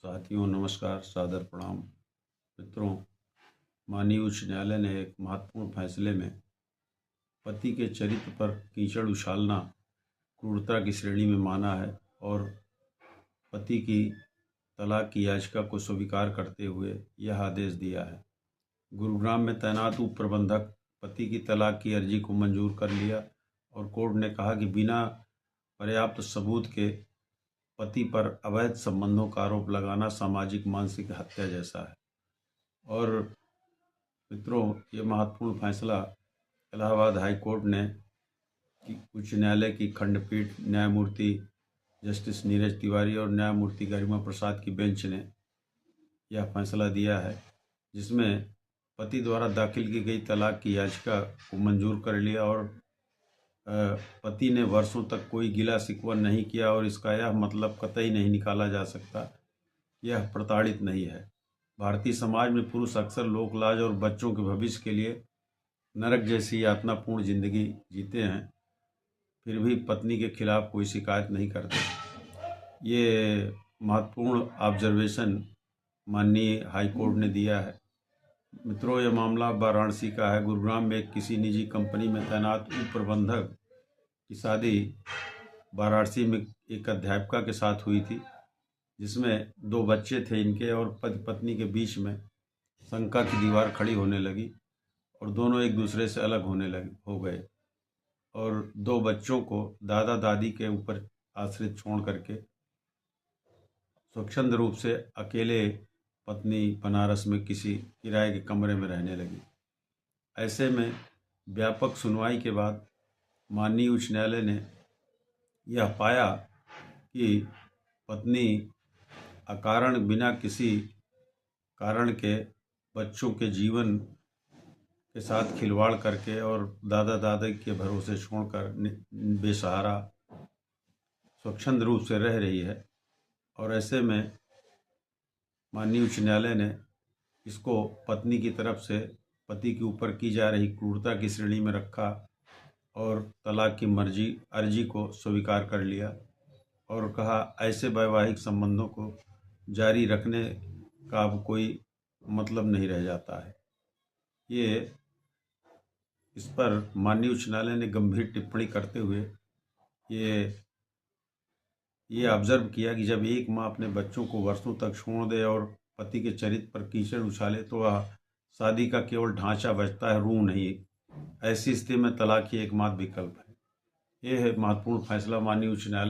साथियों नमस्कार, सादर प्रणाम। मित्रों, माननीय उच्च न्यायालय ने एक महत्वपूर्ण फैसले में पति के चरित्र पर कीचड़ उछालना क्रूरता की श्रेणी में माना है और पति की तलाक की याचिका को स्वीकार करते हुए यह आदेश दिया है। गुरुग्राम में तैनात उप प्रबंधक पति की तलाक की अर्जी को मंजूर कर लिया और कोर्ट ने कहा कि बिना पर्याप्त सबूत के पति पर अवैध संबंधों का आरोप लगाना सामाजिक मानसिक हत्या जैसा है। और मित्रों, ये महत्वपूर्ण फैसला इलाहाबाद हाई कोर्ट ने उच्च न्यायालय की खंडपीठ न्यायमूर्ति जस्टिस नीरज तिवारी और न्यायमूर्ति गरिमा प्रसाद की बेंच ने यह फैसला दिया है, जिसमें पति द्वारा दाखिल की गई तलाक की याचिका को मंजूर कर लिया और पति ने वर्षों तक कोई गिला शिकवा नहीं किया और इसका यह मतलब कतई नहीं निकाला जा सकता यह प्रताड़ित नहीं है। भारतीय समाज में पुरुष अक्सर लोक लाज और बच्चों के भविष्य के लिए नरक जैसी यातनापूर्ण जिंदगी जीते हैं, फिर भी पत्नी के खिलाफ कोई शिकायत नहीं करते। ये महत्वपूर्ण ऑब्जर्वेशन माननीय हाई कोर्ट ने दिया है। मित्रों, यह मामला वाराणसी का है। गुरुग्राम में किसी निजी कंपनी में तैनात उप प्रबंधक की शादी वाराणसी में एक अध्यापिका के साथ हुई थी, जिसमें 2 बच्चे थे इनके, और पति पत्नी के बीच में शंका की दीवार खड़ी होने लगी और दोनों एक दूसरे से अलग हो गए और 2 बच्चों को दादा दादी के ऊपर आश्रित छोड़ करके स्वच्छंद रूप से अकेले पत्नी बनारस में किसी किराए के कमरे में रहने लगी। ऐसे में व्यापक सुनवाई के बाद माननीय उच्च न्यायालय ने यह पाया कि पत्नी अकारण बिना किसी कारण के बच्चों के जीवन के साथ खिलवाड़ करके और दादा दादी के भरोसे छोड़कर बेसहारा स्वच्छंद रूप से रह रही है। और ऐसे में माननीय उच्च न्यायालय ने इसको पत्नी की तरफ से पति के ऊपर की जा रही क्रूरता की श्रेणी में रखा और तलाक की अर्जी को स्वीकार कर लिया और कहा ऐसे वैवाहिक संबंधों को जारी रखने का अब कोई मतलब नहीं रह जाता है। इस पर माननीय उच्च न्यायालय ने गंभीर टिप्पणी करते हुए ये ऑब्जर्व किया कि जब एक माँ अपने बच्चों को वर्षों तक छोड़ दे और पति के चरित्र पर कीचड़ उछाले तो वह शादी का केवल ढांचा बचता है, रूह नहीं। ऐसी स्थिति में तलाक ही एकमात्र विकल्प है। यह है महत्वपूर्ण फैसला माननीय उच्च न्यायालय